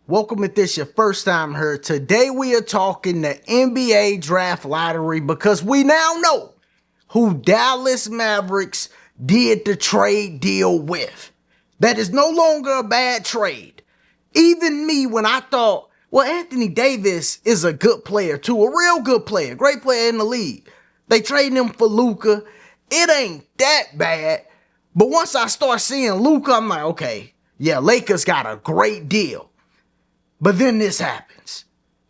Welcome if this your first time here. Today we are talking the NBA draft lottery because we now know who Dallas Mavericks did the trade deal with. That is no longer a bad trade. Even me, when I thought, well, Anthony Davis is a good player too, a real good player, great player in the league. They traded him for Luka. It ain't that bad. But once I start seeing Luka, I'm like, okay, yeah, Lakers got a great deal. But then this happens.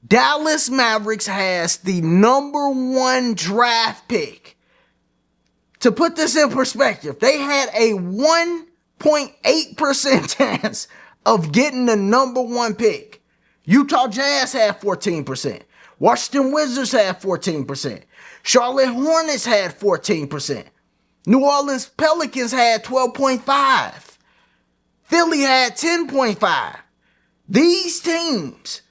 Dallas Mavericks has the number 1 draft pick. To put this in perspective, they had a 1.8% chance of getting the number 1 pick. Utah Jazz had 14%. Washington Wizards had 14%. Charlotte Hornets had 14%. New Orleans Pelicans had 12.5%. Philly had 10.5%. These teams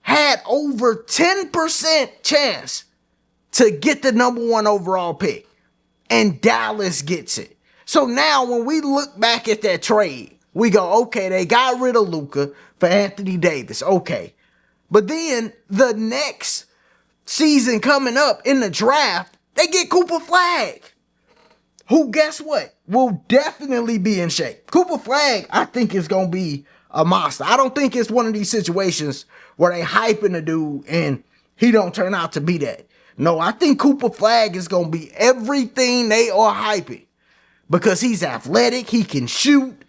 had over 10% chance to get the number 1 overall pick. And Dallas gets it. So now when we look back at that trade, we go, okay, they got rid of Luka for Anthony Davis. Okay. But then the next season coming up in the draft, they get Cooper Flagg, who, guess what, will definitely be in shape. Cooper Flagg, I think, is going to be a monster. I don't think it's one of these situations where they hyping a dude and he don't turn out to be that. No, I think Cooper Flagg is going to be everything they are hyping because he's athletic, he can shoot,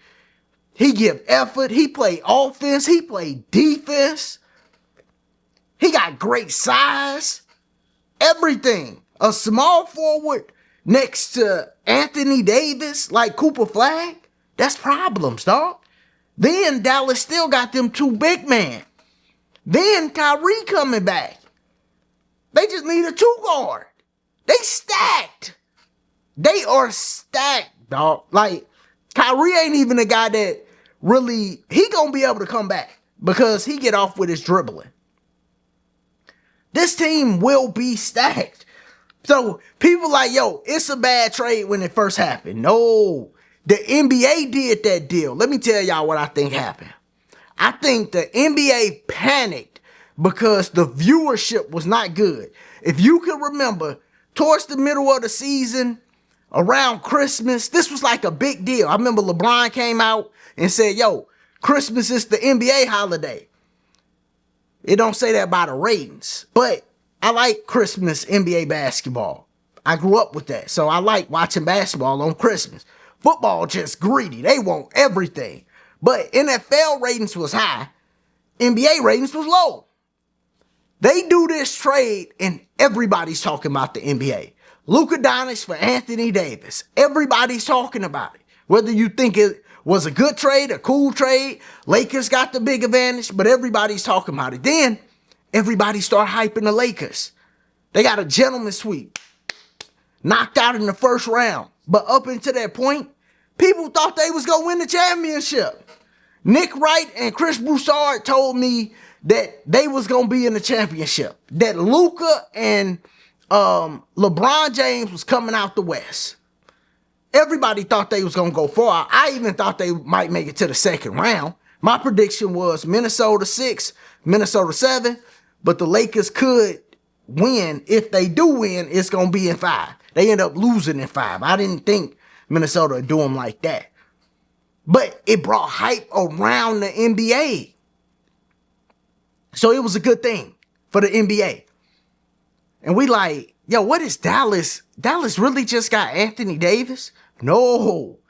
he give effort, he play offense, he play defense, he got great size, everything. A small forward next to Anthony Davis like Cooper Flagg, that's problems, dog. Then Dallas still got them 2 big men. Then Kyrie coming back. They just need a 2 guard. They stacked. They are stacked, dog. Like, Kyrie ain't even a guy that really, he gonna be able to come back because he get off with his dribbling. This team will be stacked. So people like, yo, it's a bad trade when it first happened. No. The NBA did that deal. Let me tell y'all what I think happened. I think the NBA panicked because the viewership was not good. If you can remember, towards the middle of the season, around Christmas, this was like a big deal. I remember LeBron came out and said, yo, Christmas is the NBA holiday. It don't say that by the ratings, but I like Christmas NBA basketball. I grew up with that, so I like watching basketball on Christmas. Football just greedy. They want everything. But NFL ratings was high. NBA ratings was low. They do this trade and everybody's talking about the NBA. Luka Doncic for Anthony Davis. Everybody's talking about it. Whether you think it was a good trade, a cool trade, Lakers got the big advantage, but everybody's talking about it. Then everybody start hyping the Lakers. They got a gentleman's sweep. Knocked out in the first round. But up until that point, people thought they was going to win the championship. Nick Wright and Chris Broussard told me that they was going to be in the championship. That Luka and LeBron James was coming out the West. Everybody thought they was going to go far. I even thought they might make it to the second round. My prediction was Minnesota 6, Minnesota 7. But the Lakers could win. If they do win, it's going to be in 5. They end up losing in 5. I didn't think Minnesota would do them like that. But it brought hype around the NBA. So it was a good thing for the NBA. And we like, yo, what is Dallas? Dallas really just got Anthony Davis? No.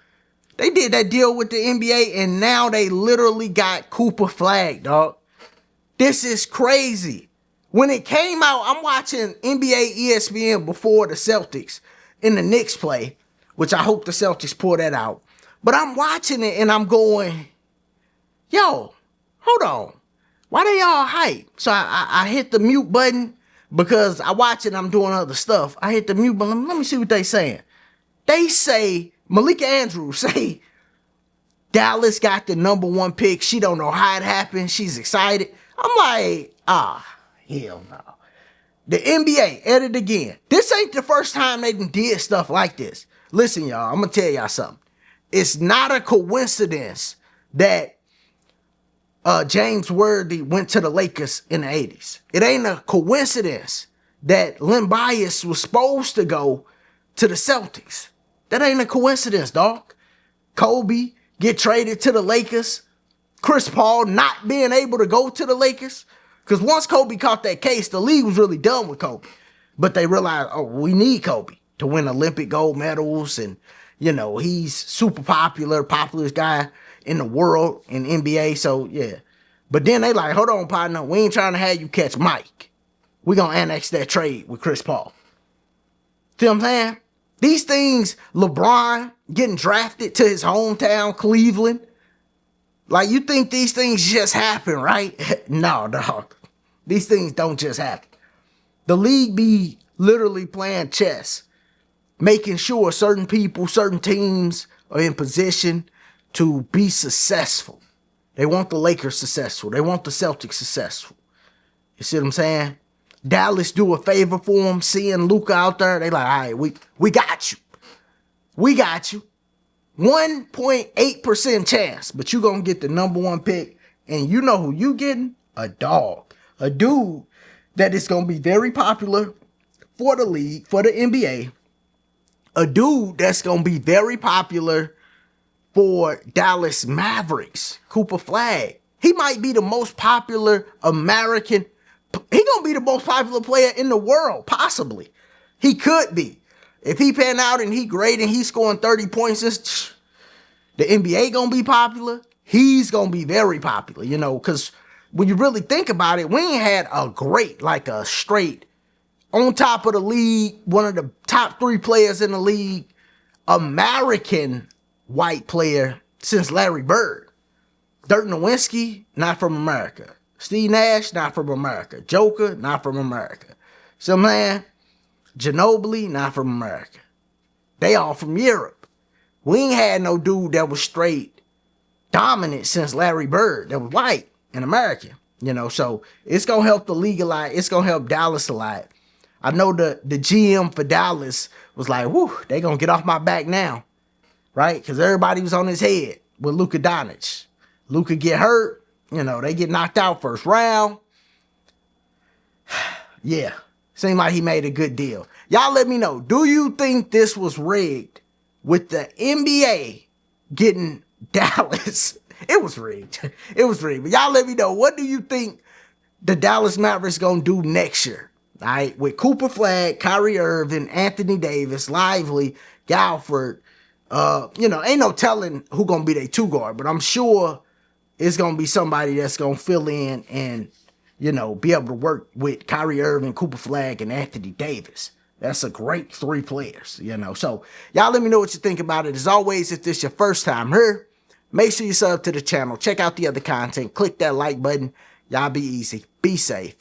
They did that deal with the NBA and now they literally got Cooper Flagg, dog. This is crazy. When it came out, I'm watching NBA ESPN before the Celtics and the Knicks play, which I hope the Celtics pull that out. But I'm watching it and I'm going, yo, hold on. Why they all hype? So I hit the mute button because I watch it, I'm doing other stuff. I hit the mute button. Let me see what they saying. They say, Malika Andrews say, Dallas got the number 1 pick. She don't know how it happened. She's excited. I'm like, hell no. The NBA, edit again. This ain't the first time they did stuff like this. Listen, y'all, I'm going to tell y'all something. It's not a coincidence that James Worthy went to the Lakers in the 80s. It ain't a coincidence that Len Bias was supposed to go to the Celtics. That ain't a coincidence, dog. Kobe get traded to the Lakers. Chris Paul not being able to go to the Lakers. Because once Kobe caught that case, the league was really done with Kobe. But they realized, oh, we need Kobe to win Olympic gold medals. And, you know, he's super popularest guy in the world in NBA. So, yeah. But then they like, hold on, partner. We ain't trying to have you catch Mike. We going to annex that trade with Chris Paul. See what I'm saying? These things, LeBron getting drafted to his hometown, Cleveland. Like, you think these things just happen, right? No, dog. These things don't just happen. The league be literally playing chess, making sure certain people, certain teams are in position to be successful. They want the Lakers successful. They want the Celtics successful. You see what I'm saying? Dallas do a favor for them, seeing Luka out there. They like, all right, we got you. We got you. 1.8% chance, but you gonna get the number one pick, and you know who you getting? A dog. A dude that is gonna be very popular for the league, for the NBA. A dude that's gonna be very popular for Dallas Mavericks, Cooper Flagg. He might be the most popular American. He gonna be the most popular player in the world, possibly. He could be. If he pan out and he great and he's scoring 30 points, the NBA gonna be popular. He's gonna be very popular, you know, because when you really think about it, we ain't had a great, like a straight, on top of the league, one of the top 3 players in the league, American white player since Larry Bird. Dirk Nowitzki, not from America. Steve Nash, not from America. Joker, not from America. So, man, Ginobili, not from America. They all from Europe. We ain't had no dude that was straight dominant since Larry Bird that was white and American. You know, so it's going to help the league a lot. It's going to help Dallas a lot. I know the GM for Dallas was like, whoo, they going to get off my back now. Right? Because everybody was on his head with Luka Doncic. Luka get hurt. You know, they get knocked out first round. Yeah. Seemed like he made a good deal. Y'all let me know. Do you think this was rigged with the NBA getting Dallas? It was rigged. It was rigged. But y'all let me know. What do you think the Dallas Mavericks going to do next year? All right. With Cooper Flagg, Kyrie Irving, Anthony Davis, Lively, Galford. You know, ain't no telling who going to be their 2 guard. But I'm sure it's going to be somebody that's going to fill in and, you know, be able to work with Kyrie Irving, Cooper Flagg, and Anthony Davis. That's a great 3 players, you know. So, y'all let me know what you think about it. As always, if this is your first time here, make sure you sub to the channel. Check out the other content. Click that like button. Y'all be easy. Be safe.